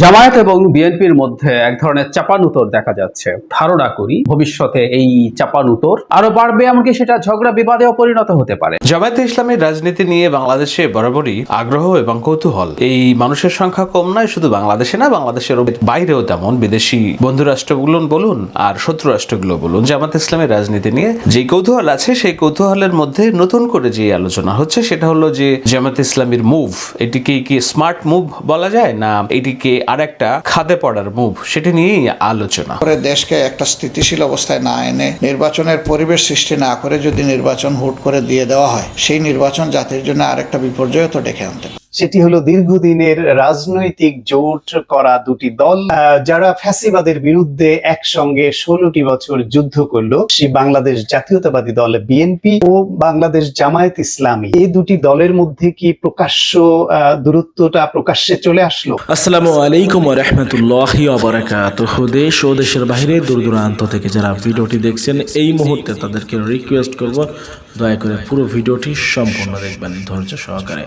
জামায়াত এবং বিএনপির মধ্যে এক ধরনের চাপানুতর দেখা যাচ্ছে। ধারণা করি ভবিষ্যতে এই চাপানুতর আরো বাড়বে, এমনকি সেটা ঝগড়া বিবাদেও পরিণত হতে পারে। জামায়াতে ইসলামের রাজনীতি নিয়ে বাংলাদেশে বরাবরই আগ্রহ এবং কৌতূহল। এই মানুষের সংখ্যা কম নয়, শুধু বাংলাদেশে না, বাংলাদেশের বাইরেও তেমন। বিদেশি বন্ধু রাষ্ট্রগুলো বলুন আর শত্রু রাষ্ট্রগুলো বলুন, জামায়াত ইসলামের রাজনীতি নিয়ে যে কৌতূহল আছে, সেই কৌতূহলের মধ্যে নতুন করে যে আলোচনা হচ্ছে সেটা হলো যে জামায়াত ইসলামের মুভ, এটিকে কি স্মার্ট মুভ বলা যায়, না এটিকে আর একটা খাদে পড়ার মুভ, সেটা নিয়েই আলোচনা। দেশকে একটা স্থিতিশীল অবস্থায় না এনে নির্বাচনের পরিবেশ সৃষ্টি না করে যদি নির্বাচন হুট করে দিয়ে দেওয়া হয়, সেই নির্বাচন জাতির জন্য আরেকটা বিপর্যয় তো ডেকে আনতে। সেটি হলো দীর্ঘদিনের রাজনৈতিক জোট করা দুটি দল, যারা ফ্যাসিবাদের বিরুদ্ধে একসঙ্গে 16টি বছর যুদ্ধ করলো। সেই বাংলাদেশ জাতীয়তাবাদী দল বিএনপি ও বাংলাদেশ জামায়াত ইসলামী, এই দুটি দলের মধ্যে কি প্রকাশ্য দূরত্বটা প্রকাশ্যে চলে আসলো? আসসালামু আলাইকুম ওয়া রাহমাতুল্লাহি ওয়া বারাকাতুহু। দেশ ও দেশের বাইরে দূর দূরান্ত থেকে যারা ভিডিওটি দেখছেন এই মুহূর্তে তাদেরকে রিকোয়েস্ট করব, দয়া করে পুরো ভিডিওটি সম্পূর্ণ দেখবেন ধৈর্য সহকারে।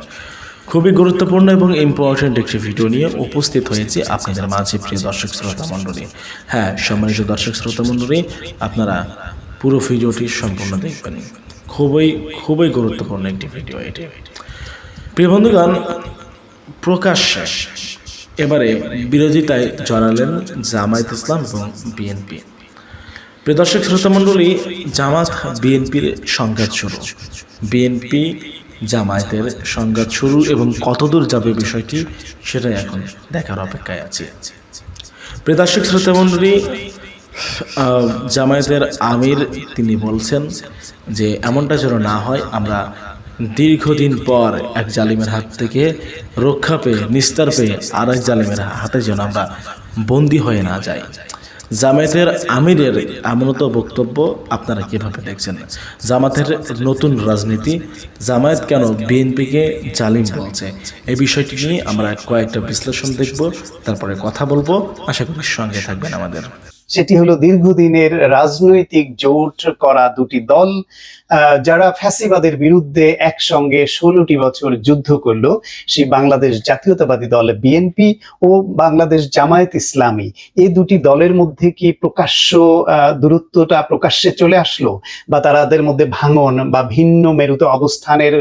খুবই গুরুত্বপূর্ণ এবং ইম্পর্টেন্ট একটি ভিডিও নিয়ে উপস্থিত হয়েছি আপনাদের মাঝে, প্রিয় দর্শক শ্রোতা মণ্ডলী। হ্যাঁ, সম্মানিত দর্শক শ্রোতা মণ্ডলী, আপনারা পুরো ভিডিওটি সম্পূর্ণ দেখবেন। খুবই গুরুত্বপূর্ণ একটি ভিডিও এটি। প্রিয় বন্ধুগণ, প্রকাশ্যে এবারে বিরোধিতায় জড়ালেন জামায়াত ইসলাম এবং বিএনপি। প্রিয় দর্শক শ্রোতা মণ্ডলী, জামাত বিএনপির সংঘাত শুরু, বিএনপি জামায়াতের সংঘাত শুরু, এবং কতদূর যাবে বিষয়টি সেটাই এখন দেখার অপেক্ষায় আছে। প্রিয় দর্শক শ্রোতা মণ্ডলী, জামায়াতের আমির তিনি বলছেন যে এমনটা যেন না হয়, আমরা দীর্ঘদিন পর এক জালিমের হাত থেকে রক্ষা পেয়ে, নিস্তার পেয়ে আর এক জালিমের হাতে যেন আমরা বন্দী হয়ে না যাই। জামায়াতের আমিরের এমনত বক্তব্য আপনারা কিভাবে দেখছেন? জামাতের নতুন রাজনীতি, জামায়াত কেন বিএনপিকে জালিম বলছে, এই বিষয়টি নিয়ে আমরা কয়েকটা বিশ্লেষণ দেখব, তারপরে কথা বলবো। আশা করি সঙ্গে থাকবেন আমাদের। সেটি হলো দীর্ঘদিনের রাজনৈতিক জোট করা দুটি দল, যারা ফ্যাসিবাদের বিরুদ্ধে একসঙ্গে 16টি বছর যুদ্ধ করলো। সেই বাংলাদেশ জাতীয়তাবাদী দল বিএনপি ও বাংলাদেশ জামায়াত ইসলামী, এই দুটি দলের মধ্যে কি প্রকাশ্য দূরত্বটা প্রকাশ্যে চলে আসলো, বা তাদের মধ্যে ভাঙন বা ভিন্ন মেরুতে অবস্থানের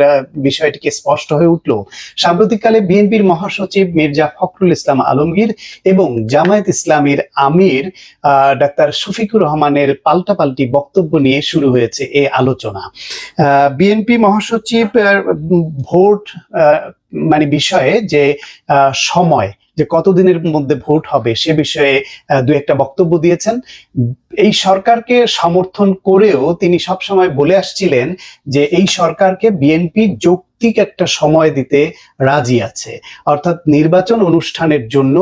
বিষয়টিকে স্পষ্ট হয়ে উঠলো? সাম্প্রতিককালে বিএনপির মহাসচিব মির্জা ফখরুল ইসলাম আলমগীর এবং জামায়াত ইসলামীর আমির ডাক্তার শফিকুর রহমানের পাল্টাপাল্টি বক্তব্য নিয়ে শুরু হয়েছে এই আলোচনা। বিএনপি মহাসচিব ভোট বিষয়ে যে সময়, যে কতদিনের মধ্যে ভোট হবে সে বিষয়ে দু একটা বক্তব্য দিয়েছেন। এই সরকারকে সমর্থন করেও তিনি সবসময় বলে আসছিলেন যে এই সরকারকে বিএনপি যৌক্তিক একটা সময় দিতে রাজি আছে, অর্থাৎ নির্বাচন অনুষ্ঠানের জন্য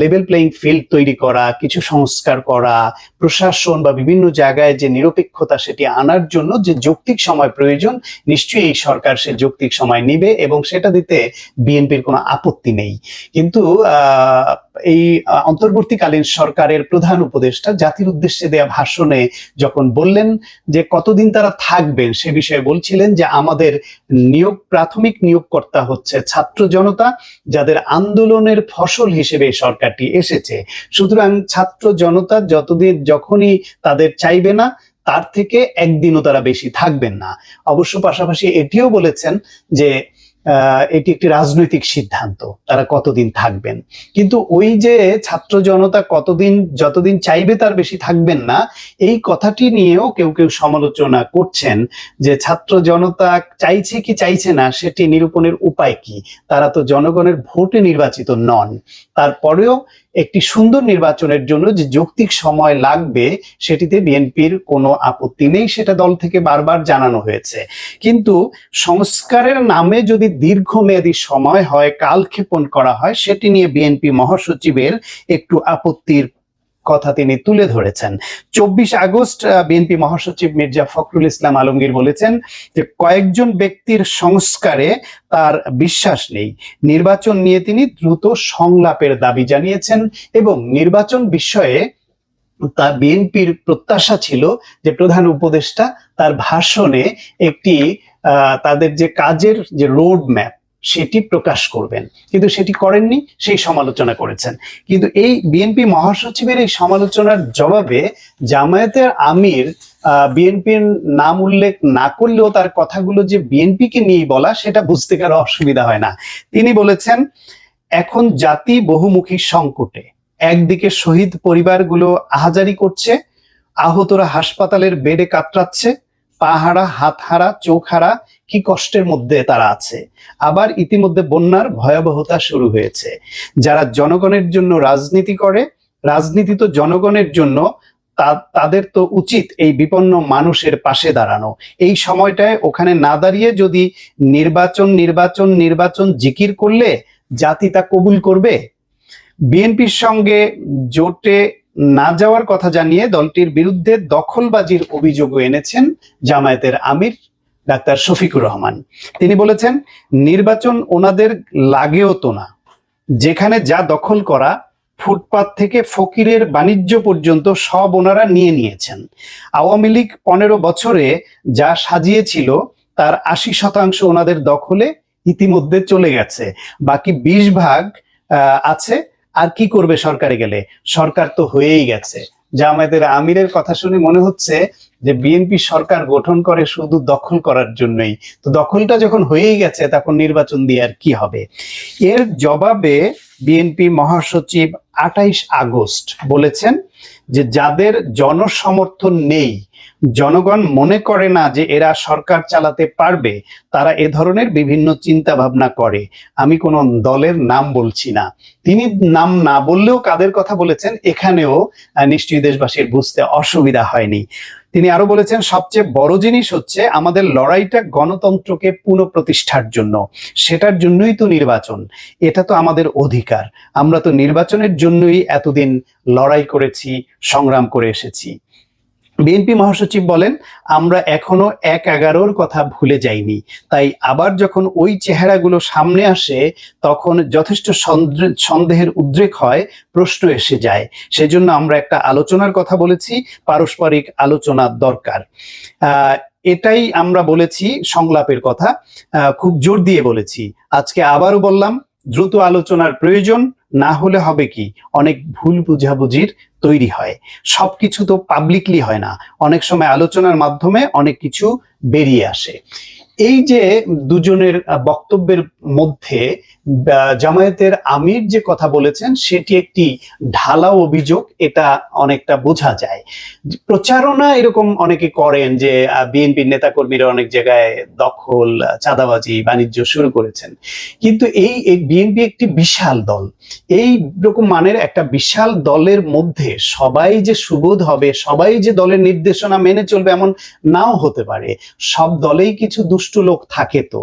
লেভেল প্লেইং ফিল্ড তৈরি করা, কিছু সংস্কার করা, প্রশাসন বা বিভিন্ন জায়গায় যে নিরপেক্ষতা সেটি আনার জন্য যে যৌক্তিক সময় প্রয়োজন, নিশ্চয়ই এই সরকার সে যৌক্তিক সময় নিবে এবং সেটা দিতে বিএনপির কোনো আপত্তি নেই। কিন্তু এই অন্তর্বর্তীকালীন সরকারের প্রধান উপদেষ্টা জাতির উদ্দেশ্যে দেয়া ভাষণে যখন বললেন যে কতদিন তারা থাকবেন, সে বিষয়ে বলছিলেন যে আমাদের প্রাথমিক নিয়োগকর্তা হচ্ছে ছাত্র জনতা, যাদের আন্দোলনের ফসল হিসেবে এই সরকারটি এসেছে। সুতরাং ছাত্র জনতা যখনই তাদের চাইবে না, তার থেকে একদিনও তারা বেশি থাকবেন না। অবশ্য পাশাপাশি এটিও বলেছেন যে এটি একটি রাজনৈতিক সিদ্ধান্ত, তারা কতদিন থাকবেন। কিন্তু ওই যে ছাত্র জনতা যতদিন চাইবে তার বেশি থাকবেন না, এই কথাটি নিয়েও কেউ কেউ সমালোচনা করছেন যে ছাত্র জনতা চাইছে কি চাইছে না সেটি নিরূপণের উপায় কি? তারা তো জনগণের ভোটে নির্বাচিত নন। তারপরেও একটি সুন্দর নির্বাচনের জন্য যে যৌক্তিক সময় লাগবে সেটিতে বিএনপির কোনো আপত্তি নেই, সেটা দল থেকে বারবার জানানো হয়েছে। কিন্তু সংস্কারের নামে যদি দীর্ঘমেয়াদী সময় হয়, কালক্ষেপণ করা হয়, সেটি নিয়ে বিএনপি মহাসচিবের একটু আপত্তির কথা তিনি তুলে ধরেছেন। 24 আগস্ট বিএনপি মহাসচিব মির্জা ফখরুল ইসলাম আলমগীর বলেছেন যে কয়েকজন ব্যক্তির সংস্কারে তার বিশ্বাস নেই। নির্বাচন নিয়ে তিনি দ্রুত সংলাপের দাবি জানিয়েছেন এবং নির্বাচন বিষয়ে তার বিএনপির প্রত্যাশা ছিল যে প্রধান উপদেষ্টা তার ভাষণে একটি তাদের যে কাজের যে রোড ম্যাপ, সেটি প্রকাশ করবেন, কিন্তু সেটি করেননি, সেই সমালোচনা করেছেন। কিন্তু এই বিএনপি মহাসচিবের এই সমালোচনার জবাবে জামায়াতের আমির বিএনপির নাম উল্লেখ না করলেও তার কথাগুলো যে বিএনপিকে নিয়ে বলা, সেটা বুঝতে কারো অসুবিধা হয় না। তিনি বলেছেন, এখন জাতি বহুমুখী সংকটে, একদিকে শহীদ পরিবারগুলো আহাজারি করছে, আহতরা হাসপাতালের বেডে কাতরাচ্ছে, পাহারা, হাতহারা, চোখহারা, কি কষ্টের মধ্যে তারা আছে। আবার ইতিমধ্যে বন্যার ভয়াবহতা শুরু হয়েছে। যারা জনগণের জন্য রাজনীতি করে, রাজনীতি তো জনগণের জন্য, তাদের তো উচিত এই বিপন্ন মানুষের পাশে দাঁড়ানো। এই সময়টায় ওখানে না দাঁড়িয়ে যদি নির্বাচন নির্বাচন নির্বাচন জিকির করলে জাতি তা কবুল করবে? বিএনপির সঙ্গে জোটে না যাওয়ার কথা জানিয়ে দলটির বিরুদ্ধে দখলবাজির অভিযোগও এনেছেন জামায়াতের আমির ডাক্তার শফিকুর রহমান। তিনি বলেছেন, নির্বাচন ওনাদের লাগেও তো না, যেখানে যা দখল করা, ফুটপাত থেকে ফকিরের বাণিজ্য পর্যন্ত সব ওনারা নিয়ে নিয়েছেন। আওয়ামী লীগ 15 বছরে যা সাজিয়েছিল তার 80% ওনাদের দখলে ইতিমধ্যে চলে গেছে, বাকি 20% আছে। আর কি করবে সরকারে গেলে? সরকার তো হয়েই গেছে। জামায়াতের আমিরের কথা শুনে মনে হচ্ছে যে বিএনপি সরকার গঠন করে শুধু দখল করার জন্যই। তো দখলটা যখন হয়েই গেছে, তখন নির্বাচন দিয়ে আর কি হবে? এর জবাবে বিএনপি মহাসচিব 28 আগস্ট বলেছেন যে যাদের জনসমর্থন নেই, জনগণ মনে করে না যে এরা সরকার চালাতে পারবে, তারা এ ধরনের বিভিন্ন চিন্তা ভাবনা করে। আমি কোনো দলের নাম বলছি না। তিনি নাম না বললেও কাদের কথা বলেছেন এখানেও নিশ্চয়ই দেশবাসীর বুঝতে অসুবিধা হয়নি। তিনি আরো বলেছেন, সবচেয়ে বড় জিনিস হচ্ছে আমাদের লড়াইটা গণতন্ত্রকে পুনঃপ্রতিষ্ঠার জন্য, সেটার জন্যই তো নির্বাচন। এটা তো আমাদের অধিকার। আমরা তো নির্বাচনের জন্যই এতদিন লড়াই করেছি, সংগ্রাম করে এসেছি। বিএনপি মহাসচিব বলেন, আমরা এখনো 1/11-র কথা ভুলে যাইনি। তাই আবার যখন ওই চেহারাগুলো সামনে আসে, তখন যথেষ্ট সন্দেহের উদ্রেক হয়, প্রশ্ন এসে যায়। সেজন্য আমরা একটা আলোচনার কথা বলেছি, পারস্পরিক আলোচনার দরকার। এটাই আমরা বলেছি, সংলাপের কথা খুব জোর দিয়ে বলেছি। আজকে আবারও বললাম, দ্রুত আলোচনার প্রয়োজন, না হলে হবে কি, অনেক ভুল বুঝাবুঝির তৈরি হয়। সবকিছু তো পাবলিকলি হয় না, অনেক সময় আলোচনার মাধ্যমে অনেক কিছু বেরিয়ে আসে। এই যে দুজনের বক্তব্যের মধ্যে জামায়াতের আমির যে কথা বলেছেন, সেটি একটি ঢালাও অভিযোগ, এটা অনেকটা বোঝা যায়। প্রচারণা এরকম অনেকে করেন যে বিএনপির নেতাকর্মীরা অনেক জায়গায় দখল, চাঁদাবাজি, বাণিজ্য শুরু করেছেন। কিন্তু এই বিএনপি একটি বিশাল দল। এই রকম মানের একটা বিশাল দলের মধ্যে সবাই যে সুবোধ হবে, সবাই যে দলের নির্দেশনা মেনে চলবে, এমন নাও হতে পারে। সব দলেই কিছু দুষ্ট লোক থাকে। তো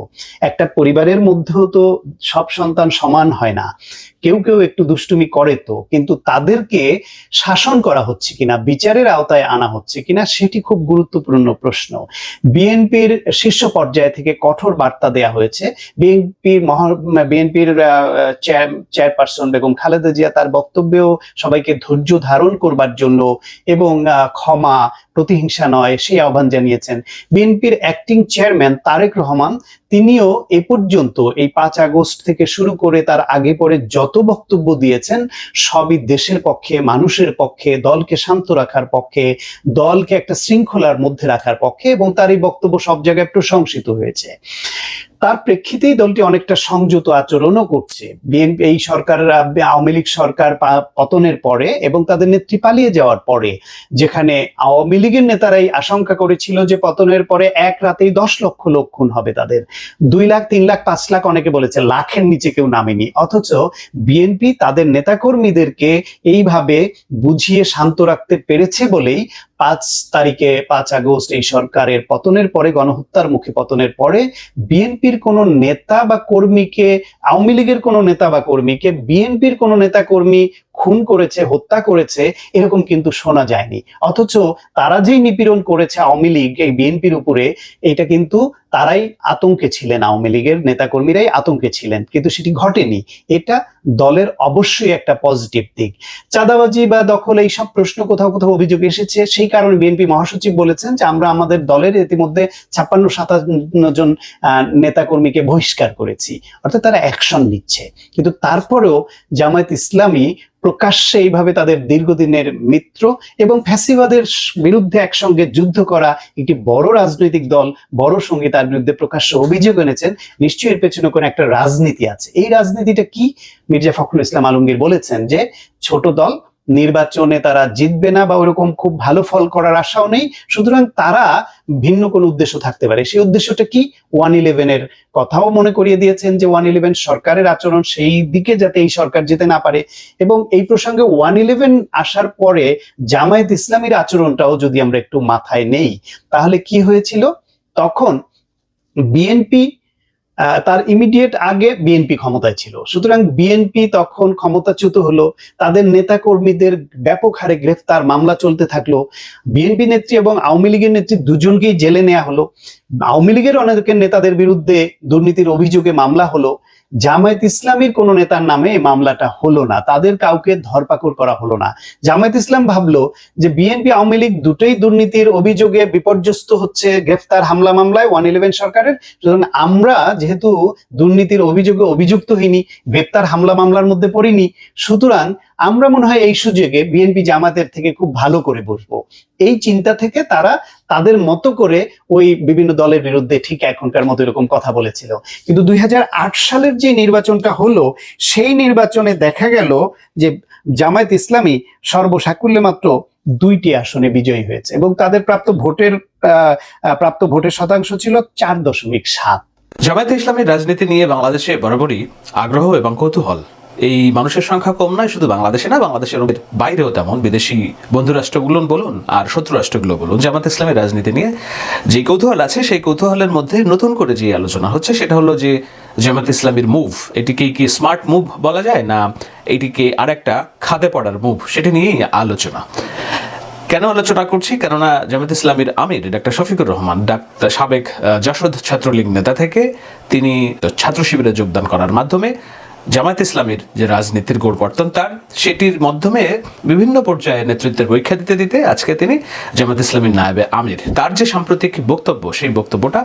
একটা পরিবারের মধ্যেও তো সব সন্তান সমান হয় না, কেউ কেউ একটু দুষ্টুমি করে। তো কিন্তু তাদেরকে শাসন করা হচ্ছে কিনা, বিচারের আওতায় আনা হচ্ছে কিনা, সেটি খুব গুরুত্বপূর্ণ প্রশ্ন। বিএনপির শীর্ষ পর্যায় থেকে কঠোর বার্তা দেয়া হয়েছে। বিএনপির চেয়ারপারসন বেগম খালেদা জিয়া তার বক্তব্যেও সবাইকে ধৈর্য ধারণ করবার জন্য এবং ক্ষমা, প্রতিহিংসা নয়, সেই আহ্বান জানিয়েছেন। বিএনপির অ্যাক্টিং চেয়ারম্যান তারেক রহমান, তিনিও এ পর্যন্ত এই 5 আগস্ট থেকে শুরু করে তার আগে পরে যত বক্তব্য দিয়েছেন, সবই দেশের পক্ষে, মানুষের পক্ষে, দলকে শান্ত রাখার পক্ষে, দলকে একটা শৃঙ্খলার মধ্যে রাখার পক্ষে, এবং তার এই বক্তব্য সব জায়গায় প্রশংসিত হয়েছে। তার প্রেক্ষিতেই দলটি অনেকটা সংযত আচরণও করছে। বিএনপি এই সরকার, আওয়ামী লীগ সরকার পতনের পরে এবং তাদের নেত্রী পালিয়ে যাওয়ার পরে, যেখানে আওয়ামী লীগের নেতারাই আশঙ্কা করেছিল যে পতনের পরে এক রাতেই 10 লক্ষ লোক খুন হবে তাদের, 2 লাখ, 3 লাখ, 5 লাখ, অনেকে বলেছে লাখের নিচে কেউ নামেনি। অথচ বিএনপি তাদের নেতাকর্মীদেরকে এইভাবে বুঝিয়ে শান্ত রাখতে পেরেছে বলেই 5 আগস্ট এই সরকারের পতনের পরে, গণহত্যার মুখে পতনের পরে, বিএনপির কোন নেতা বা কর্মীকে, আওয়ামী লীগের কোন নেতা বা কর্মীকে বিএনপির কোন নেতা কর্মী খুন করেছে, হত্যা করেছে, এরকম কিন্তু শোনা যায়নি। অথচ তারা যেই নিপীড়ন করেছে আওয়ামী লীগ এই বিএনপির উপরে, এটা কিন্তু তারাই আতঙ্কে ছিলেন, আওয়ামী লীগের নেতাকর্মীরাই আতঙ্কে ছিলেন, কিন্তু সেটি ঘটেনি। এটা দলের অবশ্যই একটা পজিটিভ দিক। চাঁদাবাজি বা দখল এইসব প্রশ্ন কোথাও কোথাও অভিযোগ এসেছে, সেই কারণে বিএনপি মহাসচিব বলেছেন যে আমরা আমাদের দলের ইতিমধ্যে 56-57 জন নেতাকর্মীকে বহিষ্কার করেছি, অর্থাৎ তারা অ্যাকশন নিচ্ছে। কিন্তু তারপরেও জামায়াত ইসলামী প্রকাশ্যে এইভাবে তাদের দীর্ঘদিনের মিত্র এবং ফ্যাসিবাদের বিরুদ্ধে একসঙ্গে যুদ্ধ করা একটি বড় রাজনৈতিক দল, বড় সঙ্গী, তার বিরুদ্ধে প্রকাশ্য অভিযোগ এনেছেন। নিশ্চয়ই এর পেছনে কোনো একটা রাজনীতি আছে। এই রাজনীতিটা কি? মির্জা ফখরুল ইসলাম আলমগীর বলেছেন যে ছোট দল, নির্বাচনে তারা জিতবে না বা ওরকম খুব ভালো ফল করার আশাও নেই, সুতরাং তারা ভিন্ন কোনো উদ্দেশ্য থাকতে পারে। সেই উদ্দেশ্যটা কি? 111-এর কথাও মনে করিয়ে দিয়েছেন যে 111 সরকারের আচরণ, সেই দিকে যাতে এই সরকার যেতে না পারে। এবং এই প্রসঙ্গে 111 আসার পরে জামায়াত ইসলামীর আচরণটাও যদি আমরা একটু মাথায় নেই, তাহলে কি হয়েছিল? তখন বিএনপি, তার ইমিডিয়েট আগে বিএনপি ক্ষমতায় ছিল, সুতরাং বিএনপি তখন ক্ষমতাচ্যুত হলো, তাদের নেতা কর্মীদের ব্যাপক হারে গ্রেফতার, মামলা চলতে থাকলো। বিএনপি নেত্রী এবং আওয়ামী লীগের নেত্রী দুজনকেই জেলে নেওয়া হলো। আওয়ামী লীগের অনেকের নেতাদের বিরুদ্ধে দুর্নীতির অভিযোগে মামলা হলো। জামায়াত ইসলামীর কোন নেতার নামে এই মামলাটা হলো না, তাদের কাউকে ধরপাকড় করা হলো না। জামায়াত ইসলাম ভাবলো যে বিএনপি আওয়ামী লীগ দুটোই দুর্নীতির অভিযোগে বিপর্যস্ত হচ্ছে, গ্রেফতার, হামলা মামলায় 111 সরকারের, সুতরাং আমরা যেহেতু দুর্নীতির অভিযোগে অভিযুক্ত হইনি, গ্রেফতার হামলা মামলার মধ্যে পড়িনি, সুতরাং আমরা মনে হয় এই সুযোগে বিএনপি জামাতের থেকে খুব ভালো করে বসবো। এই চিন্তা থেকে তারা তাদের মতো করে ওই বিভিন্ন দলের বিরুদ্ধে ঠিক এখনকার মতো এরকম কথা বলেছিল। কিন্তু 2008 সালের যে নির্বাচনটা হলো, সেই নির্বাচনে দেখা গেল যে জামায়াত ইসলামী সর্বসাকুল্যে মাত্র 2টি আসনে বিজয়ী হয়েছে এবং তাদের প্রাপ্ত ভোটের শতাংশ ছিল 4.7। জামায়াত ইসলামের রাজনীতি নিয়ে বাংলাদেশে বরাবরই আগ্রহ এবং কৌতূহল। এই মানুষের সংখ্যা কম নয়, শুধু বাংলাদেশে না, বাংলাদেশের বাইরেও তেমন। বিদেশি বন্ধু রাষ্ট্রগুলো বলুন আর শত্রু রাষ্ট্রগুলো বলুন, জামায়াত ইসলামের রাজনীতি নিয়ে যে কৌতূহল আছে, সেই কৌতূহলের মধ্যে নতুন করে যে আলোচনা হচ্ছে সেটা হলো যে জামায়াত ইসলামীর মুভ, এটিকে কি স্মার্ট মুভ বলা যায়, না এটিকে আরেকটা খাদে পড়ার মুভ, সেটা নিয়েই আলোচনা। কেন আলোচনা করছি? কেননা জামায়াত ইসলামীর আমির ডাক্তার শফিকুর রহমান, সাবেক জাসদ ছাত্রলীগ নেতা থেকে তিনি ছাত্র শিবিরে যোগদান করার মাধ্যমে জামায়াত ইসলামীর যে রাজনীতির গোড়পর্তন তার, সেটির মাধ্যমে বিভিন্ন পর্যায়ে নেতৃত্বের পরীক্ষা দিতে দিতে আজকে তিনি জামায়াত ইসলামীর নায়েবে আমির। তার যে সাম্প্রতিক বক্তব্য, সেই বক্তব্যটা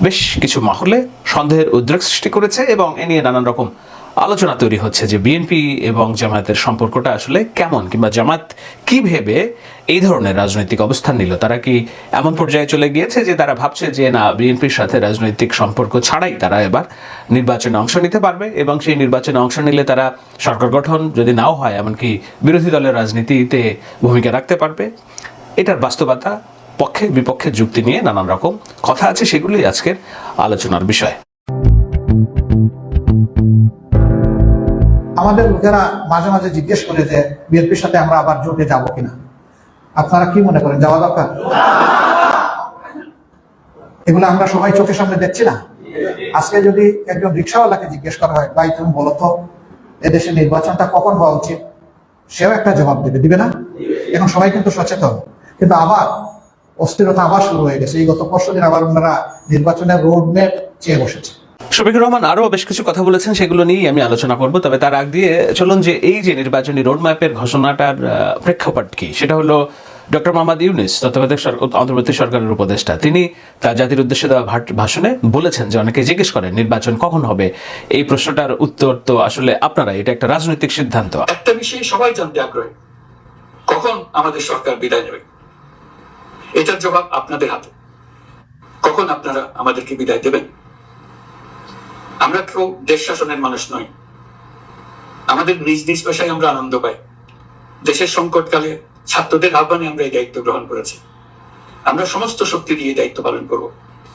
বেশ কিছু মহলে সন্দেহের উদ্রেক সৃষ্টি করেছে এবং এ নিয়ে নানান রকম আলোচনা তৈরি হচ্ছে যে বিএনপি এবং জামায়াতের সম্পর্কটা আসলে কেমন, কিংবা জামায়াত কি ভেবে এই ধরনের রাজনৈতিক অবস্থান নিল। তারা কি এমন পর্যায়ে চলে গিয়েছে যে তারা ভাবছে যে না, বিএনপির সাথে রাজনৈতিক সম্পর্ক ছাড়াই তারা এবার নির্বাচনে অংশ নিতে পারবে এবং সেই নির্বাচনে অংশ নিলে তারা সরকার গঠন যদি নাও হয়, এমনকি বিরোধী দলের রাজনীতিতে ভূমিকা রাখতে পারবে। এটার বাস্তবতা, পক্ষে বিপক্ষের যুক্তি নিয়ে নানান রকম কথা আছে, সেগুলোই আজকের আলোচনার বিষয়। আমাদের লোকেরা মাঝে মাঝে জিজ্ঞেস করে যে বিএনপির সাথে আমরা আবার জোটে যাব কিনা। আপনারা কি মনে করেন, যাওয়া দরকার? এগুলো আমরা সবাই চোখের সামনে দেখছি না। আজকে যদি একজন রিক্সাওয়ালাকে জিজ্ঞেস করা হয়, ভাই তুমি বলো তো এদেশে নির্বাচনটা কখন হওয়া উচিত, সেও একটা জবাব দিবে না? এখন সবাই কিন্তু সচেতন, কিন্তু আবার অস্থিরতা আবার শুরু হয়ে গেছে। এই গত পরশু দিন আবার ওনারা নির্বাচনের রোড ম্যাপ চেয়ে বসেছে। শফিকুর রহমান আরো বেশ কিছু কথা বলেছেন, সেগুলো নিয়েই আমি আলোচনা করব। তবে তার আগ দিয়ে চলুন যে এই যে নির্বাচনী রোডম্যাপের ঘোষণাটার প্রেক্ষাপট কি, সেটা হলো ডক্টর মোহাম্মদ ইউনূস, তত্ত্বাবধায়ক অন্তর্বর্তী সরকারের উপদেষ্টা, তিনি তার জাতির উদ্দেশ্যে দেওয়া ভাষণে বলেছেন যে অনেকে জিজ্ঞেস করেন নির্বাচন কখন হবে। এই প্রশ্নটার উত্তর তো আসলে আপনারা, এটা একটা রাজনৈতিক সিদ্ধান্ত। একটা বিষয়ে সবাই জানতে আগ্রহী, কখন আমাদের সরকার বিদায় নেবে। এটার জবাব আপনাদের হাতে। কখন আপনারা আমাদেরকে বিদায় দেবেন? আমরা কেউ দেশ শাসনের মানুষ নই। আমাদের নিজ নিজ পেশায় আমরা আনন্দ পাই। দেশের সংকটকালে ছাত্রদের আহ্বানে আমরা এই দায়িত্ব গ্রহণ করেছি। আমরা সমস্ত শক্তি দিয়ে দায়িত্ব পালন করব।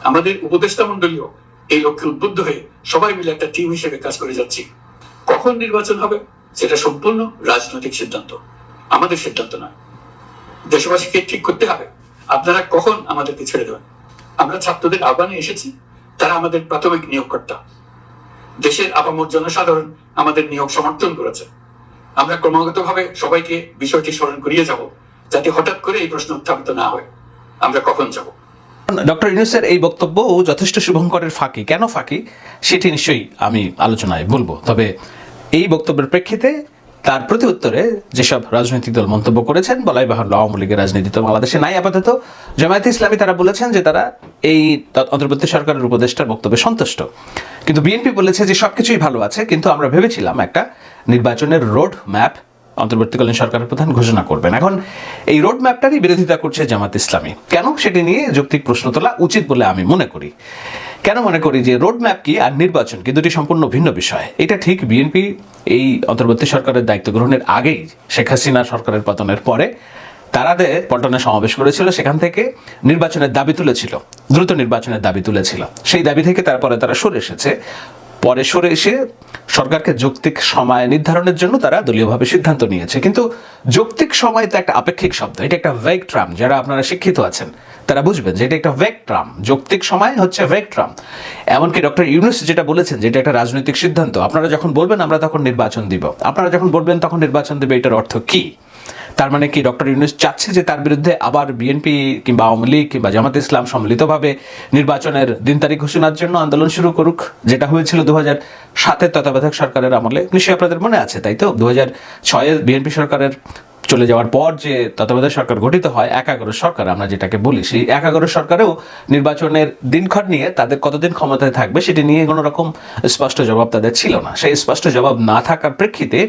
আমাদের উপদেষ্টা মন্ডলীও এই লক্ষ্যে উদ্বুদ্ধ হয়ে সবাই মিলে একটা টিম হিসেবে কাজ করে যাচ্ছি। কখন নির্বাচন হবে সেটা সম্পূর্ণ রাজনৈতিক সিদ্ধান্ত, আমাদের সিদ্ধান্ত নয়। দেশবাসীকে ঠিক করতে হবে আপনারা কখন আমাদেরকে ছেড়ে দেবেন। আমরা ছাত্রদের আহ্বানে এসেছি, তারা আমাদের প্রাথমিক নিয়োগকর্তা। দেশের আপামর জনসাধারণ আমাদের নিয়োগ সমর্থন করেছে। আমরা ক্রমাগতভাবে সবাইকে বিষয়টি স্মরণ করিয়ে যাব, যাতে হঠাৎ করে এই প্রশ্ন উত্থাপিত না হয় আমরা কখন যাব। ডক্টর ইউনূসের এই বক্তব্য যথেষ্ট শুভঙ্করের ফাঁকি। কেন ফাঁকি সেটি নিশ্চয়ই আমি আলোচনায় বলবো, তবে এই বক্তব্যের প্রেক্ষিতে তার প্রতি উত্তরে যেসব রাজনৈতিক দল মন্তব্য করেছেন, বলাই বাহুল্য আওয়ামী লীগের রাজনীতি তো বাংলাদেশে নাই আপাতত। জামায়াতে ইসলামী তারা বলেছেন যে তারা এই অন্তর্বর্তী সরকারের উপদেষ্টার বক্তব্যে সন্তুষ্ট, কিন্তু বিএনপি বলেছে যে সবকিছুই ভালো আছে, কিন্তু আমরা ভেবেছিলাম একটা নির্বাচনের রোড ম্যাপ অন্তর্বর্তীকালীন সরকারের প্রধান ঘোষণা করবেন। এখন এই রোড ম্যাপটারই বিরোধিতা করছে জামাত ইসলামী। কেন সেটি নিয়ে যৌক্তিক প্রশ্ন তোলা উচিত বলে আমি মনে করি। কেন মনে করি যে রোড ম্যাপ কি আর নির্বাচন কি দুটি সম্পূর্ণ ভিন্ন বিষয়। এটা ঠিক, বিএনপি এই অন্তর্বর্তী সরকারের দায়িত্ব গ্রহণের আগেই শেখ হাসিনা সরকারের পতনের পরে তারাদের পল্টনে সমাবেশ করেছিল, সেখান থেকে নির্বাচনের দাবি তুলেছিল, দ্রুত নির্বাচনের দাবি তুলেছিল। সেই দাবি থেকে তারপরে তারা সরে এসেছে। পরে সরে এসে সরকারকে যৌক্তিক সময় নির্ধারণের জন্য তারা দলীয়ভাবে সিদ্ধান্ত নিয়েছে। কিন্তু যৌক্তিক সময় তো একটা আপেক্ষিক শব্দ, এটা একটা ভেগ টার্ম। যারা আপনারা শিক্ষিত আছেন তারা বুঝবেন যে এটা একটা ভেগ টার্ম। যৌক্তিক সময় হচ্ছে ভেগ টার্ম। এমনকি ডক্টর ইউনূস যেটা বলেছেন যে এটা একটা রাজনৈতিক সিদ্ধান্ত, আপনারা যখন বলবেন আমরা তখন নির্বাচন দিব, আপনারা যখন বলবেন তখন নির্বাচন দেবে, এটার অর্থ কি? তার মানে কি ডক্টর ইউনূস চাচ্ছে যে তার বিরুদ্ধে আবার বিএনপি কিংবা আওয়ামী লীগ কিংবা জামাত ইসলাম সম্মিলিতভাবে নির্বাচনের দিন তারিখ ঘোষণার জন্য আন্দোলন শুরু করুক, যেটা হয়েছিল 2007 তত্ত্বাবধায়ক সরকারের আমলে? নিশ্চয়ই আপনাদের মনে আছে, তাই তো? 2006 বিএনপি সরকারের চলে যাওয়ার পর যে তত্ত্বাবধায়ক সরকার গঠিত হয়, একাগ্র সরকার আমরা যেটাকে বলি, সেই একাগ্র সরকারেও নির্বাচনের দিনক্ষণ নিয়ে তাদের কতদিন ক্ষমতায় থাকবে সেটি নিয়ে কোনো রকম স্পষ্ট জবাব তাদের ছিল না। সেই স্পষ্ট জবাব না থাকার প্রেক্ষিতে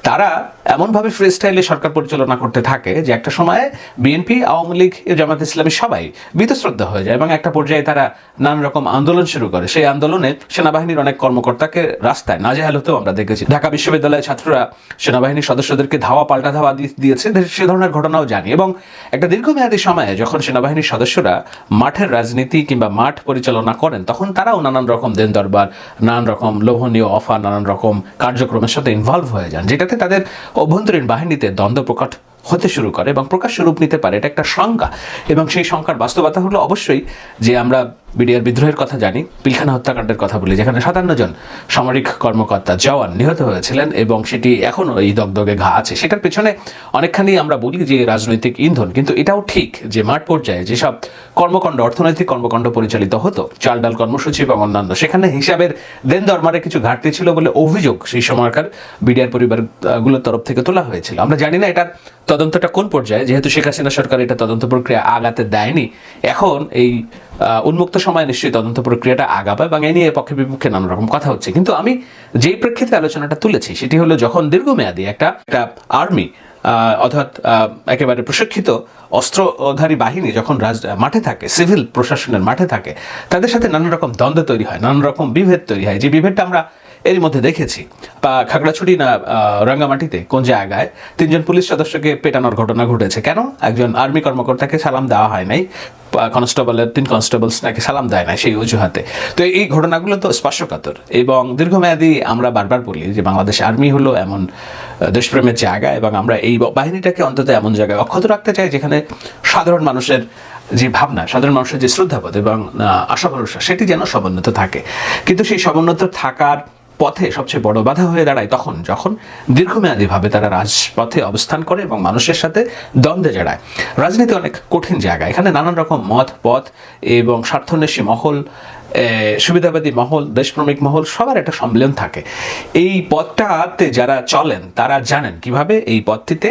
তারা এমনভাবে ফ্রি স্টাইলে সরকার পরিচালনা করতে থাকে যে একটা সময়ে বিএনপি, আওয়ামী লীগ, জামাত ইসলামী সবাই বীতশ্রদ্ধা হয়ে যায় এবং একটা পর্যায়ে তারা নানান রকম আন্দোলন শুরু করে। সেই আন্দোলনে সেনাবাহিনীর অনেক কর্মকর্তাকে রাস্তায় নাজেহাল হতেও আমরা দেখেছি। ঢাকা বিশ্ববিদ্যালয়ের ছাত্ররা সেনাবাহিনীর সদস্যদেরকে ধাওয়া পাল্টা ধাওয়া দিয়েছে, সে ধরনের ঘটনাও জানি। এবং একটা দীর্ঘমেয়াদী সময়ে যখন সেনাবাহিনীর সদস্যরা মাঠের রাজনীতি কিংবা মাঠ পরিচালনা করেন, তখন তারাও নানান রকম দেন দরবার, নানান রকম লোভনীয় অফার, নানান রকম কার্যক্রমের সাথে ইনভলভ হয়ে যান, যেটাতে তাদের অভ্যন্তরীণ বাহিনীতে দ্বন্দ্ব প্রকট হতে শুরু করে এবং প্রকাশ্য রূপ নিতে পারে। এটা একটা সংখ্যা, এবং সেই সংখ্যার বাস্তবতা হলো অবশ্যই যে আমরা বিডিআর বিদ্রোহের কথা জানি, পিলখানা হত্যাকাণ্ডের কথা বলি, যেখানে 57 জন সামরিক কর্মকর্তা জওয়ান নিহত হয়েছিলেন এবং সেটি এখনও এই দগদগে ঘা আছে। সেটার পেছনে অনেকখানি আমরা বলি যে রাজনৈতিক ইন্ধন, কিন্তু এটাও ঠিক যে মাঠ পর্যায়ে যেসব কর্মকাণ্ড, অর্থনৈতিক কর্মকাণ্ড পরিচালিত হতো, চাল ডাল কর্মসূচি এবং অন্যান্য, সেখানে হিসাবের দেন দরবারে কিছু ঘাটতি ছিল বলে অভিযোগ সেই সময়কার বিডিআর পরিবারগুলোর তরফ থেকে তোলা হয়েছিল। আমরা জানি না এটার তদন্তটা কোন পর্যায়ে, যেহেতু শেখ হাসিনা সরকার এটা তদন্ত প্রক্রিয়া আগাতে দেয়নি। এখন এই উন্মুক্ত সময় নিশ্চয়ই তদন্ত প্রক্রিয়াটা আগাবে এবং এ নিয়ে পক্ষে বিপক্ষে নানা রকম কথা হচ্ছে। কিন্তু আমি যেই প্রেক্ষিতে আলোচনাটা তুলেছি সেটি হলো যখন দীর্ঘমেয়াদী একটা আর্মি অর্থাৎ একেবারে প্রশিক্ষিত অস্ত্রধারী বাহিনী যখন মাঠে থাকে, সিভিল প্রশাসনের মাঠে থাকে, তাদের সাথে নানা রকম দ্বন্দ্ব তৈরি হয়, নানা রকম বিভেদ তৈরি হয়। যে বিভেদটা আমরা এরই মধ্যে দেখেছি বা খাগড়াছড়ি না রাঙ্গামাটিতে কোন জায়গায় 3 জন পুলিশ সদস্যকে পেটানোর ঘটনা ঘটেছে। কেন? একজন আর্মি কর্মকর্তাকে সালাম দেওয়া হয় নাই, কনস্টেবলের 3 কনস্টেবলস নাকি সালাম দেয় না সেই অজুহাতে। তো এই ঘটনাগুলো তো স্পর্শকাতর এবং দীর্ঘমেয়াদী। আমরা বারবার বলি যে বাংলাদেশ আর্মি হলো এমন দেশপ্রেমের জায়গা এবং আমরা এই বাহিনীটাকে অন্তত এমন জায়গায় অক্ষত রাখতে চাই যেখানে সাধারণ মানুষের যে ভাবনা, সাধারণ মানুষের যে শ্রদ্ধাবোধ এবং আশা ভরসা সেটি যেন সমুন্নত থাকে। কিন্তু সেই সমুন্নত থাকার পথে সবচেয়ে বড় বাধা হয়ে দাঁড়ায় তখন যখন দীর্ঘমেয়াদীভাবে তারা রাজপথে অবস্থান করে এবং মানুষের সাথে দ্বন্দ্বে জড়ায়। রাজনীতি অনেক কঠিন জায়গা, এখানে নানান রকম মত পথ এবং স্বার্থন্বেষী মহল, সুবিধাবাদী মহল, দেশপ্রেমিক মহল, সবার একটা সম্মেলন থাকে। এই পথটাতে যারা চলেন তারা জানেন কিভাবে এই পথটিতে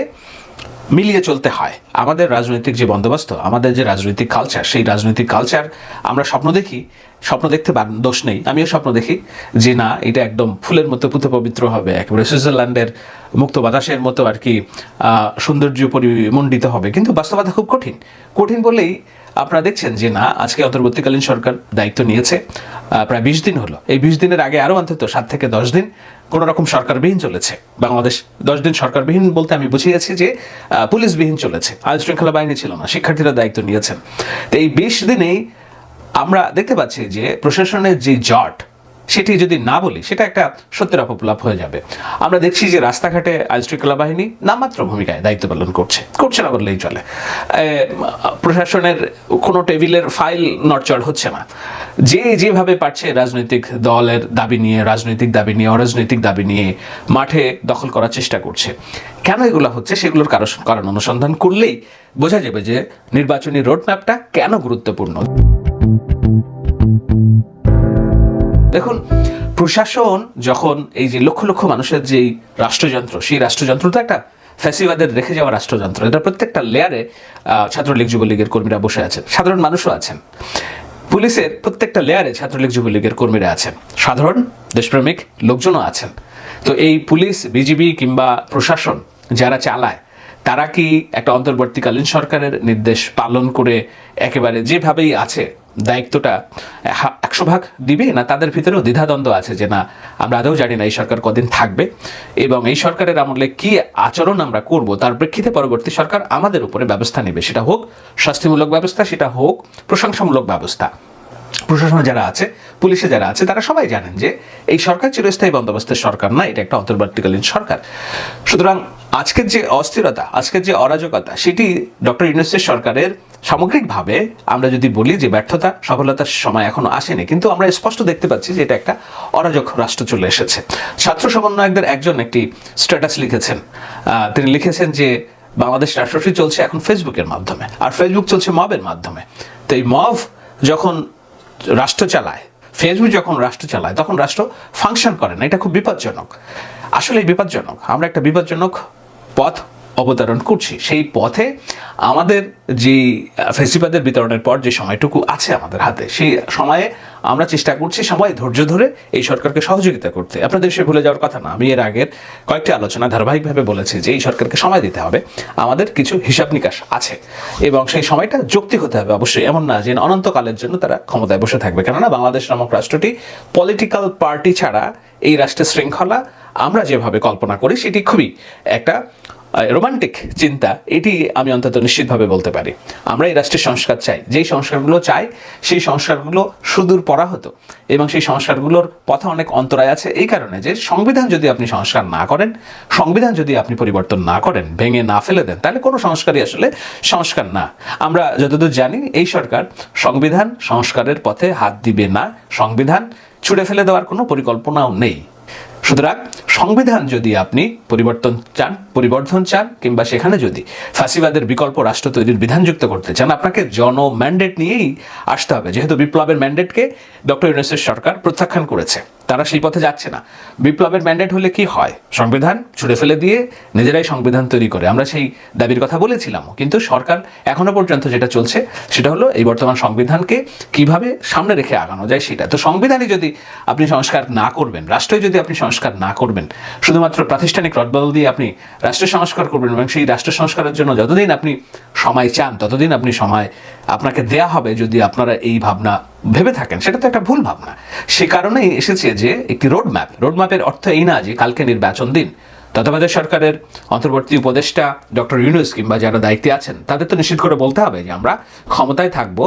মিলিয়ে চলতে হয়। আমাদের রাজনৈতিক যে বন্দোবস্ত, আমাদের যে রাজনৈতিক কালচার, সেই রাজনৈতিক কালচার আমরা স্বপ্ন দেখি, স্বপ্ন দেখতে দোষ নেই, আমিও স্বপ্ন দেখি যে না এটা একদম ফুলের মতো পুত পবিত্র হবে, একেবারে সুইজারল্যান্ডের মুক্ত বাতাসের মতো আর কি সৌন্দর্য পরিমণ্ডিত হবে। কিন্তু বাস্তবতা খুব কঠিন। কঠিন বলেই আপনারা দেখছেন যে না, আজকে অন্তর্বর্তীকালীন সরকার দায়িত্ব নিয়েছে, প্রায় 20 দিন হলো। এই 20 দিনের আগে আরও অন্তত 7 থেকে 10 দিন কোনো রকম সরকারবিহীন চলেছে বাংলাদেশ। 10 দিন সরকারবিহীন বলতে আমি বুঝিয়েছি যে পুলিশবিহীন চলেছে, আইন শৃঙ্খলা বাহিনী ছিল না, শিক্ষার্থীরা দায়িত্ব নিয়েছেন। তো এই 20 দিনেই আমরা দেখতে পাচ্ছি যে প্রশাসনের যে জট, সেটি যদি না বলি সেটা একটা সত্যের অপপ্লাপ হয়ে যাবে। আমরা দেখছি যে রাস্তাঘাটে আইনশৃঙ্খলা বাহিনী নামমাত্র ভূমিকায় দায়িত্ব পালন করছে না বললেই চলে। প্রশাসনের কোনো টেবিলের ফাইল নড়চড় হচ্ছে না। যেভাবে পারছে রাজনৈতিক দলের দাবি নিয়ে, অরাজনৈতিক দাবি নিয়ে মাঠে দখল করার চেষ্টা করছে। কেন এগুলো হচ্ছে সেগুলোর কারণ অনুসন্ধান করলেই বোঝা যাবে যে নির্বাচনী রোডম্যাপটা কেন গুরুত্বপূর্ণ। দেখুন, প্রশাসন যখন এই যে লক্ষ লক্ষ মানুষের যেই রাষ্ট্রযন্ত্র, সেই রাষ্ট্রযন্ত্রটা একটা ফ্যাসিবাদের রেখে যাওয়া রাষ্ট্রযন্ত্র। এটা প্রত্যেকটা লেয়ারে ছাত্রলীগ যুবলীগের কর্মীরা বসে আছেন, সাধারণ মানুষও আছেন। পুলিশের প্রত্যেকটা লেয়ারে ছাত্রলীগ যুবলীগের কর্মীরা আছেন, সাধারণ দেশপ্রেমিক লোকজনও আছেন। তো এই পুলিশ, বিজিবি কিংবা প্রশাসন যারা চালায়, তারা কি একটা অন্তর্বর্তীকালীন সরকারের নির্দেশ পালন করে একেবারে যেভাবেই আছে দায়িত্বটা 100% দিবে, না তাদের ভিতরেও দ্বিধাদ্বন্দ্ব আছে যে না, আমরা আদৌ জানি না এই সরকার কদিন থাকবে এবং এই সরকারের আমলে কি আচরণ আমরা করব, তার প্রেক্ষিতে পরবর্তী সরকার আমাদের উপরে ব্যবস্থা নেবে, সেটা হোক শাস্তিমূলক ব্যবস্থা, সেটা হোক প্রশংসামূলক ব্যবস্থা। প্রশাসনে যারা আছে, পুলিশে যারা আছে, তারা সবাই জানেন যে এই সরকার চিরস্থায়ী বন্দোবস্তের সরকার না, এটা একটা অন্তর্বর্তীকালীন সরকার। সুতরাং আজকের যে অস্থিরতা, আজকের যে অরাজকতা, সেটি ডক্টর ইউনূসের সরকারের সামগ্রিকভাবে আমরা যদি বলি যে ব্যর্থতা, সফলতার সময় এখনো আসেনি, কিন্তু আমরা স্পষ্ট দেখতে পাচ্ছি যে এটা একটা অরাজক রাষ্ট্র চলে এসেছে। ছাত্র সমন্বয়কদের একজন একটি স্ট্যাটাস লিখেছেন, তিনি লিখেছেন যে বাংলাদেশ রাষ্ট্রটি চলছে এখন ফেসবুকের মাধ্যমে, আর ফেসবুক চলছে মবের মাধ্যমে। তো এই মব যখন রাষ্ট্র চালায়, ফেসবুক যখন রাষ্ট্র চালায়, তখন রাষ্ট্র ফাংশন করে না। এটা খুব বিপজ্জনক, আসলেই বিপজ্জনক। আমরা একটা বিপজ্জনক পথ অবতরণ করছি। সেই পথে আমাদের যে ফেসিবাদের বিতরণের পর যে সময়টুকু আছে আমাদের হাতে, সেই সময়ে আমরা চেষ্টা করছি সময় ধৈর্য ধরে এই সরকারকে সহযোগিতা করতে। আপনাদের সে ভুলে যাওয়ার কথা না, আমি এর আগের কয়েকটি আলোচনা ধারাবাহিকভাবে বলেছি যে এই সরকারকে সময় দিতে হবে, আমাদের কিছু হিসাব নিকাশ আছে এবং সেই সময়টা যৌক্তিক হতে হবে। অবশ্যই এমন না যে অনন্তকালের জন্য তারা ক্ষমতায় বসে থাকবে, কেননা বাংলাদেশ নামক রাষ্ট্রটি পলিটিক্যাল পার্টি ছাড়া এই রাষ্ট্রের শৃঙ্খলা আমরা যেভাবে কল্পনা করি সেটি খুবই একটা রোমান্টিক চিন্তা, এটি আমি অন্তত নিশ্চিতভাবে বলতে পারি। আমরা এই রাষ্ট্রের সংস্কার চাই, যেই সংস্কারগুলো চাই সেই সংস্কারগুলো সুদূর পরাহত এবং সেই সংস্কারগুলোর পথে অনেক অন্তরায় আছে। এই কারণে যে সংবিধান যদি আপনি সংস্কার না করেন, সংবিধান যদি আপনি পরিবর্তন না করেন, ভেঙে না ফেলে দেন, তাহলে কোনো সংস্কারই আসলে সংস্কার না। আমরা যতদূর জানি এই সরকার সংবিধান সংস্কারের পথে হাত দিবে না, সংবিধান ছুঁড়ে ফেলে দেওয়ার কোনো পরিকল্পনাও নেই। সুতরাং সংবিধান যদি আপনি পরিবর্তন চান কিংবা সেখানে যদি ফ্যাসিবাদের বিকল্প রাষ্ট্র তৈরির বিধান যুক্ত করতে চান, আপনাকে জন ম্যান্ডেট নিয়েই আসতে হবে। যেহেতু বিপ্লবের ম্যান্ডেটকে ডক্টর ইউনূসের সরকার প্রত্যাখ্যান করেছে, তারা সেই পথে যাচ্ছে না। বিপ্লবের ম্যান্ডেট হলে কি হয়? সংবিধান ছুঁড়ে ফেলে দিয়ে নিজেরাই সংবিধান তৈরি করে। আমরা সেই দাবির কথা বলেছিলাম, কিন্তু সরকার এখনো পর্যন্ত যেটা চলছে সেটা হলো এই বর্তমান সংবিধানকে কিভাবে সামনে রেখে আগানো যায় সেটা। তো সংবিধানই যদি আপনি সংস্কার না করবেন, রাষ্ট্রই যদি আপনি সংস্কার না করবেন, শুধুমাত্র প্রাতিষ্ঠানিক রদবদল দিয়ে আপনি রাষ্ট্র সংস্কার করবেন এবং সেই রাষ্ট্র সংস্কারের জন্য যতদিন আপনি সময় চান ততদিন আপনি সময় আপনাকে দেয়া হবে যদি আপনারা এই ভাবনা ভেবে থাকেন, সেটা তো একটা ভুল ভাবনা। সে কারণেই এসেছে যে একটি রোডম্যাপের অর্থ এই না যে কালকে নির্বাচন দিন। তত্ত্বাবধায়ক সরকারের অন্তর্বর্তী উপদেষ্টা ডক্টর ইউনূস কিংবা যারা দায়িত্বে আছেন তাদের তো নিশ্চিত করে বলতে হবে যে আমরা ক্ষমতায় থাকবো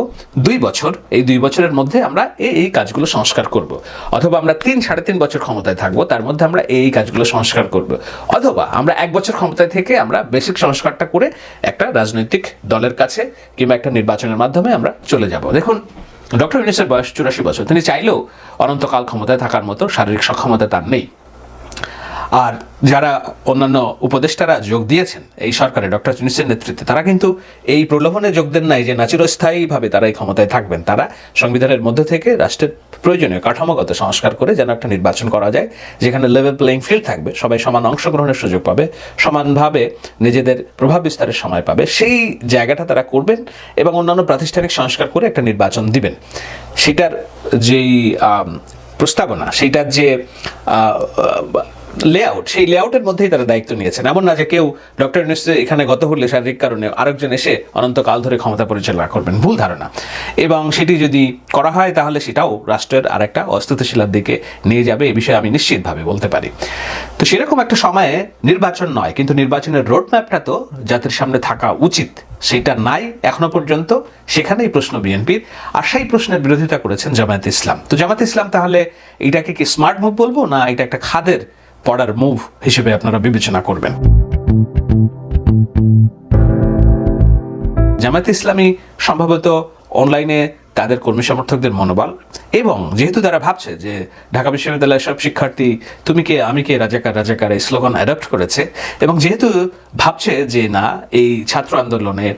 2 বছর, এই 2 বছরের মধ্যে আমরা এই কাজগুলো সংস্কার করব। অথবা আমরা 3-3.5 বছর ক্ষমতায় থাকবো, তার মধ্যে আমরা এই কাজগুলো সংস্কার করব। অথবা আমরা 1 বছর ক্ষমতায় থেকে আমরা বেসিক সংস্কারটা করে একটা রাজনৈতিক দলের কাছে কিংবা একটা নির্বাচনের মাধ্যমে আমরা চলে যাব। দেখুন, ডক্টর ইউনূসের বয়স 84 বছর, তিনি চাইলেও অনন্তকাল ক্ষমতায় থাকার মতো শারীরিক সক্ষমতা তার নেই। আর যারা অন্যান্য উপদেষ্টারা যোগ দিয়েছেন এই সরকারে ডক্টর ইউনূসের নেতৃত্বে, তারা কিন্তু এই প্রলোভনে যোগ দেন নাই যে না চিরস্থায়ীভাবে তারা এই ক্ষমতায় থাকবেন। তারা সংবিধানের মধ্যে থেকে রাষ্ট্রের প্রয়োজনীয় কাঠামোগত সংস্কার করে যেন একটা নির্বাচন করা যায় যেখানে লেভেল প্লেইং ফিল্ড থাকবে, সবাই সমান অংশগ্রহণের সুযোগ পাবে, সমানভাবে নিজেদের প্রভাব বিস্তারের সময় পাবে, সেই জায়গাটা তারা করবেন এবং অন্যান্য প্রাতিষ্ঠানিক সংস্কার করে একটা নির্বাচন দিবেন। সেটার যেই প্রস্তাবনা, সেইটার যে লেআউট, সেই লেআউটের মধ্যেই তারা দায়িত্ব নিয়েছেন। এমন না যে কেউ ডক্টর ইউনূস এখানে গত হলে শারীরিক কারণে আরেকজন এসে অনন্তকাল ধরে ক্ষমতা পরিচালনা করবেন, ভুল ধারণা। এবং সেটি যদি করা হয় তাহলে সেটাও রাষ্ট্রের আরেকটা অস্থিতিশীলার দিকে নিয়ে যাবে, এই বিষয়ে আমি নিশ্চিতভাবে বলতে পারি। তো সেরকম একটা সময়ে নির্বাচন নয়, কিন্তু নির্বাচনের রোডম্যাপটা তো জাতির সামনে থাকা উচিত। সেটা নাই এখনো পর্যন্ত, সেখানেই প্রশ্ন বিএনপির, আর সেই প্রশ্নের বিরোধিতা করেছেন জামায়াতে ইসলাম। তো জামায়াতে ইসলাম তাহলে এটাকে কি স্মার্ট মুভ বলবো, না এটা একটা খাদের পড়ার মুভ হিসেবে আপনারা বিবেচনা করবেন? জামায়াতে ইসলামী সম্ভবত অনলাইনে তাদের কর্মী সমর্থকদের মনোবল, এবং যেহেতু তারা ভাবছে যে ঢাকা বিশ্ববিদ্যালয়ের সব শিক্ষার্থী তুমি কে আমি কে রাজাকার রাজাকার এই স্লোগান অ্যাডপ্ট করেছে, এবং যেহেতু ভাবছে যে না এই ছাত্র আন্দোলনে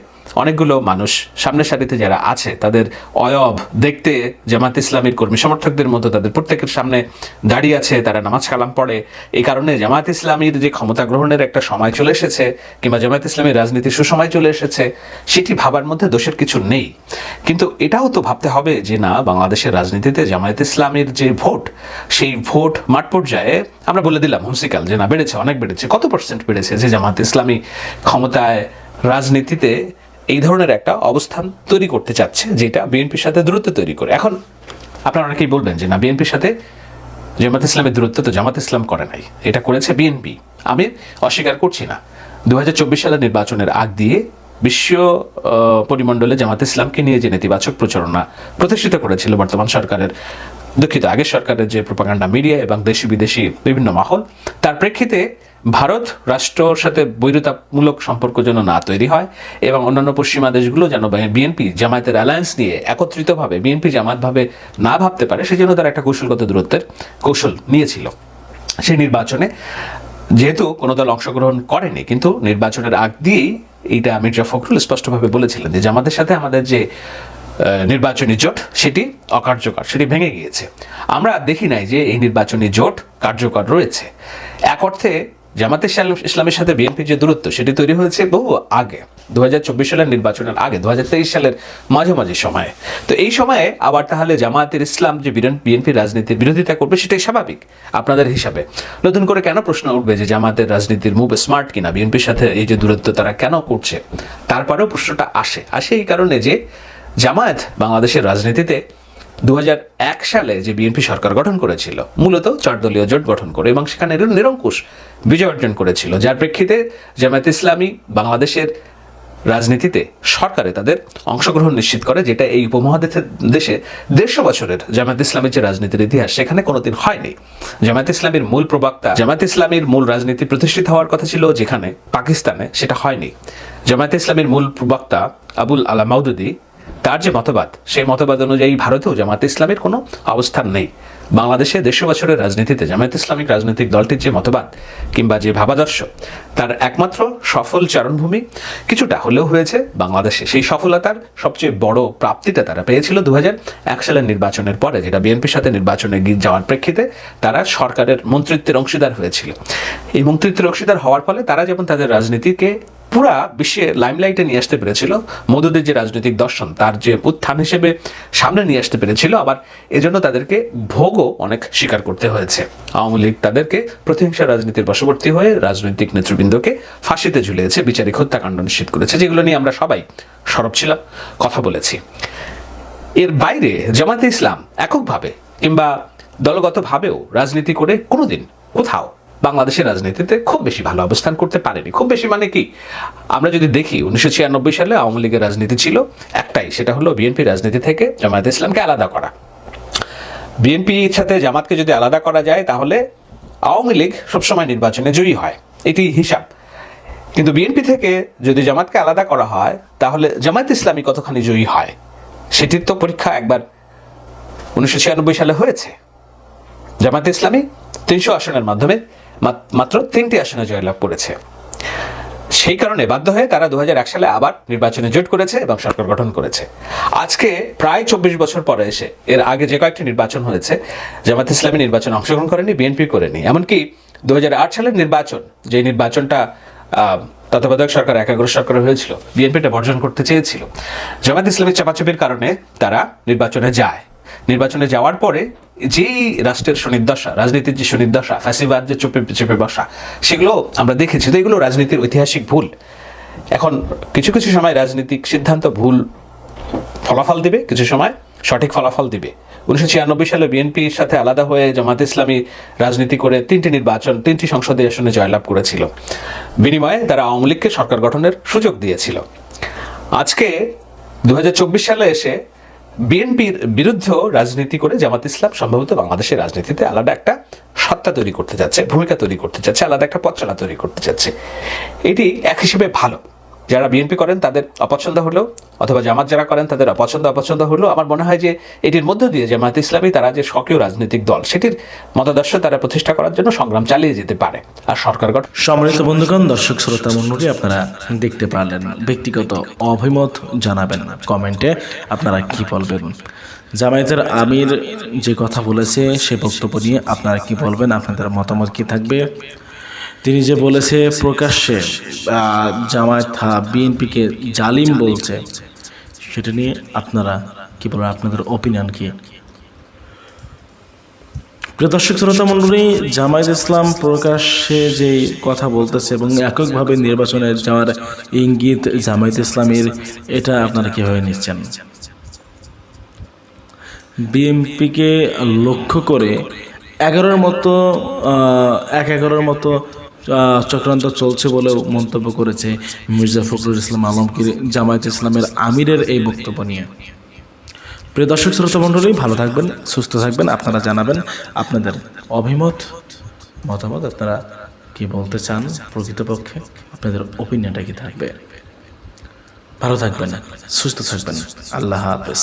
অনেকগুলো মানুষ সামনের সারিতে যারা আছে তাদের অয়ব দেখতে জামাত ইসলামীর কর্মী সমর্থকদের মতো তাদের প্রত্যেকের সামনে দাঁড়িয়ে আছে, তারা নামাজ কালাম পড়ে, এই কারণে জামাত ইসলামীর যে ক্ষমতা গ্রহণের একটা সময় চলে এসেছে, কিংবা জামাত ইসলামীর রাজনীতির সুসময় চলে এসেছে, সেটি ভাবার মধ্যে দোষের কিছু নেই। কিন্তু এটাও তো ভাবতে হবে যে না, বাংলাদেশের রাজনীতিতে জামায়াত ইসলামীর যে ভোট, সেই ভোট মাঠ পর্যায়ে আমরা বলে দিলাম হুমসিকাল যে না বেড়েছে, অনেক বেড়েছে, কত পার্সেন্ট বেড়েছে যে জামায়াত ইসলামী ক্ষমতায় রাজনীতিতে এই ধরনের একটা অবস্থান তৈরি করতে চাচ্ছে, যেটা বিএনপির সাথে দূরত্ব তৈরি করে। এখন আপনারা অনেকেই বলবেন যে না, বিএনপির সাথে জামাত ইসলামের দূরত্ব তো জামাত ইসলাম করে নাই, এটা করেছে বিএনপি। আমি অস্বীকার করছি না, 2024 সালের নির্বাচনের আগ দিয়ে বিশ্ব পরিমণ্ডলে জামাত ইসলামকে নিয়ে যে নেতিবাচক প্রচারণা প্রতিষ্ঠিত করেছিল বর্তমান সরকারের, দুঃখিত আগের সরকারের যে প্রোপাগান্ডা মিডিয়া এবং দেশি বিদেশি বিভিন্ন মহল, তার প্রেক্ষিতে ভারত রাষ্ট্রের সাথে বৈরতামূলক সম্পর্ক যেন না তৈরি হয়, এবং অন্যান্য পশ্চিমা দেশগুলো যেন বিএনপি জামায়াতের অ্যালায়েন্স নিয়ে একত্রিতভাবে বিএনপি জামাতভাবে না ভাবতে পারে, সেই জন্য তারা একটা কৌশলগত দূরত্বের কৌশল নিয়েছিল। সেই নির্বাচনে যেহেতু কোনো দল অংশগ্রহণ করেনি, কিন্তু নির্বাচনের আগ দিয়েই এইটা মির্জা ফখরুল স্পষ্টভাবে বলেছিলেন যে জামাতের সাথে আমাদের যে নির্বাচনী জোট সেটি অকার্যকর, সেটি ভেঙে গিয়েছে। আমরা দেখি নাই যে এই নির্বাচনী জোট কার্যকর রয়েছে। এক অর্থে জামাতে ইসলামের সাথে বিএনপির যে দূরত্ব সেটি তৈরি হয়েছে বহু আগে, 2024 সালের নির্বাচনের আগে, 2023 সালের মাঝামাঝি সময়ে। তো এই সময়ে আবার তাহলে জামায়াতের ইসলাম যে বিএনপির রাজনীতির বিরোধিতা করবে সেটাই স্বাভাবিক আপনাদের হিসাবে। নতুন করে কেন প্রশ্ন উঠবে যে জামায়াতের রাজনীতির মুভ স্মার্ট কিনা, বিএনপির সাথে এই যে দূরত্ব তারা কেন করছে? তারপরেও প্রশ্নটা আসে এই কারণে যে জামায়াত বাংলাদেশের রাজনীতিতে 2001 সালে যে বিএনপি সরকার গঠন করেছিল মূলত 4 দলীয় জোট গঠন করে, এবং সেখানে নিরঙ্কুশ বিজয় অর্জন করেছিল, যার প্রেক্ষিতে জামায়াত ইসলামী বাংলাদেশের রাজনীতিতে সরকারে তাদের অংশগ্রহণ নিশ্চিত করে, যেটা এই উপমহাদেশের দেশে 150 বছরের জামায়াত ইসলামীর যে রাজনীতির ইতিহাস সেখানে কোনোদিন হয়নি। জামায়াত ইসলামীর মূল প্রবক্তা, জামায়াত ইসলামীর মূল রাজনীতি প্রতিষ্ঠিত হওয়ার কথা ছিল যেখানে পাকিস্তানে, সেটা হয়নি। জামায়াত ইসলামীর মূল প্রবক্তা আবুল আলা মাউদুদি, তার যে মতবাদ, সেই মতবাদ অনুযায়ী ভারতেও জামায়াত ইসলামের কোনো অবস্থান নেই। বাংলাদেশে 150 বছরের রাজনীতিতে জামায়াত ইসলামিক রাজনৈতিক দলটির যে মতবাদ কিংবা যে ভাবাদর্শ, তার একমাত্র সফল চারণভূমি কিছুটা হলেও হয়েছে বাংলাদেশে। সেই সফলতার সবচেয়ে বড় প্রাপ্তিটা তারা পেয়েছিল 2001 সালের নির্বাচনের পরে, যেটা বিএনপির সাথে নির্বাচনে যাওয়ার প্রেক্ষিতে তারা সরকারের মন্ত্রিত্বের অংশীদার হয়েছিল। এই মন্ত্রিত্বের অংশীদার হওয়ার ফলে তারা যেমন তাদের রাজনীতিকে পুরা বিশ্বে লাইমলাইটে নিয়ে আসতে পেরেছিল, মওদুদের যে রাজনৈতিক দর্শন তার যে উত্থান হিসেবে সামনে নিয়ে আসতে পেরেছিল, আবার এজন্য তাদেরকে ভোগও অনেক স্বীকার করতে হয়েছে। আওয়ামী লীগ তাদেরকে প্রতিহিংসা রাজনীতির বশবর্তী হয়ে রাজনৈতিক নেতৃবৃন্দকে ফাঁসিতে ঝুলিয়েছে, বিচারিক হত্যাকাণ্ড নিশ্চিত করেছে, যেগুলো নিয়ে আমরা সবাই সরব ছিলাম, কথা বলেছি। এর বাইরে জামায়াতে ইসলাম এককভাবে কিংবা দলগতভাবেও রাজনীতি করে কোনোদিন কোথাও বাংলাদেশের রাজনীতিতে খুব বেশি ভালো অবস্থান করতে পারেনি। খুব বেশি মানে কি, আমরা যদি দেখি 1996 সালে আওয়ামী লীগের রাজনীতি ছিল একটাই, সেটা হলো বিএনপি রাজনীতি থেকে জামায়াতে ইসলামকে আলাদা করা। বিএনপির সাথে জামাতকে যদি আলাদা করা যায় তাহলে আওয়ামী লীগ সবসময় নির্বাচনে জয়ী হয়, এটি হিসাব। কিন্তু বিএনপি থেকে যদি জামাতকে আলাদা করা হয় তাহলে জামায়াত ইসলামী কতখানি জয়ী হয় সেটির তো পরীক্ষা একবার 1996 সালে হয়েছে। জামায়াত ইসলামী 300 আসনের মাধ্যমে মাত্র 3টি আসনে জয়লাভ করেছে। সেই কারণে বাধ্য হয়ে তারা 2001 সালে আবার নির্বাচনে জোট করেছে এবং সরকার গঠন করেছে। আজকে প্রায় 24 বছর পরে এসে, এর আগে যে কয়েকটি নির্বাচন হয়েছে জামায়াত ইসলামী নির্বাচনে অংশগ্রহণ করেনি, বিএনপি করেনি। এমনকি 2008 সালের নির্বাচন, যে নির্বাচনটা তত্ত্বাবধায়ক সরকার একাগ্র সরকার হয়েছিল, বিএনপিটা বর্জন করতে চেয়েছিল। জামায়াত ইসলামীর চাপাচাপির কারণে তারা নির্বাচনে যায়। নির্বাচনে যাওয়ার পরে যেই রাষ্ট্রের সুনির্দশা, রাজনীতির যে সুনির্দশা, ফ্যাসিবাদ যে চুপে চেপে বসা, সেগুলো আমরা দেখেছি। তো এগুলো রাজনীতির ঐতিহাসিক ভুল। এখন কিছু কিছু সময় রাজনৈতিক সিদ্ধান্ত ভুল ফলাফল দিবে, কিছু সময় সঠিক ফলাফল দিবে। 1996 সালে বিএনপির সাথে আলাদা হয়ে জামায়াত ইসলামী রাজনীতি করে 3টি নির্বাচন, 3টি সংসদীয় আসনে জয়লাভ করেছিল। বিনিময়ে তারা আওয়ামী লীগকে সরকার গঠনের সুযোগ দিয়েছিল। আজকে 2024 সালে এসে বিএনপির বিরুদ্ধে রাজনীতি করে জামাত ইসলাম সম্ভবত বাংলাদেশের রাজনীতিতে আলাদা একটা সত্তা তৈরি করতে যাচ্ছে, ভূমিকা তৈরি করতে যাচ্ছে, আলাদা একটা পথ চলা তৈরি করতে যাচ্ছে। এটি এক হিসেবে ভালো। যারা বিএনপি করেন তাদের অপছন্দ হলেও, অথবা জামাত যারা করেন তাদের অপছন্দ হলেও, আমার মনে হয় যে এটির মধ্য দিয়ে জামাত ইসলামী তারা যে সক্রিয় রাজনৈতিক দল সেটির মতাদর্শ তারা প্রতিষ্ঠা করার জন্য সংগ্রাম চালিয়ে যেতে পারে। আর সরকার গঠন। সম্মানিত বন্ধুগণ, দর্শক শ্রোতা মণ্ডলী, আপনারা দেখতে পারলেন। ব্যক্তিগত অভিমত জানাবেন কমেন্টে, আপনারা কি বলবেন। জামায়াতের আমির যে কথা বলেছে সে বক্তব্য নিয়ে আপনারা কি বলবেন, আপনাদের মতামত কি থাকবে। তিনি যে বলেছে প্রকাশ্যে জামায়াত বিএনপিকে জালিম বলছে, সেটা নিয়ে আপনারা কি বলবেন, আপনাদের ওপিনিয়ন কি। প্রিয় দর্শক শ্রোতা মণ্ডলী, জামায়াত ইসলাম প্রকাশ্যে যে কথা বলতেছে এবং এককভাবে নির্বাচনে যাওয়ার ইঙ্গিত জামায়াত ইসলামের, এটা আপনারা কিভাবে নিচ্ছেন। বিএনপিকে লক্ষ্য করে 11 মতো চক্রান্ত চলছে বলেও মন্তব্য করেছে মির্জা ফখরুল ইসলাম আলমগীর জামায়াত ইসলামের আমিরের এই বক্তব্য নিয়ে। প্রিয় দর্শক শ্রোতা মণ্ডলী, ভালো থাকবেন, সুস্থ থাকবেন। আপনারা জানাবেন আপনাদের মতামত, আপনারা কি বলতে চান, প্রকৃতপক্ষে আপনাদের ওপিনিয়নটা কি থাকবে। ভালো থাকবেন, সুস্থ থাকবেন। আল্লাহ হাফেজ।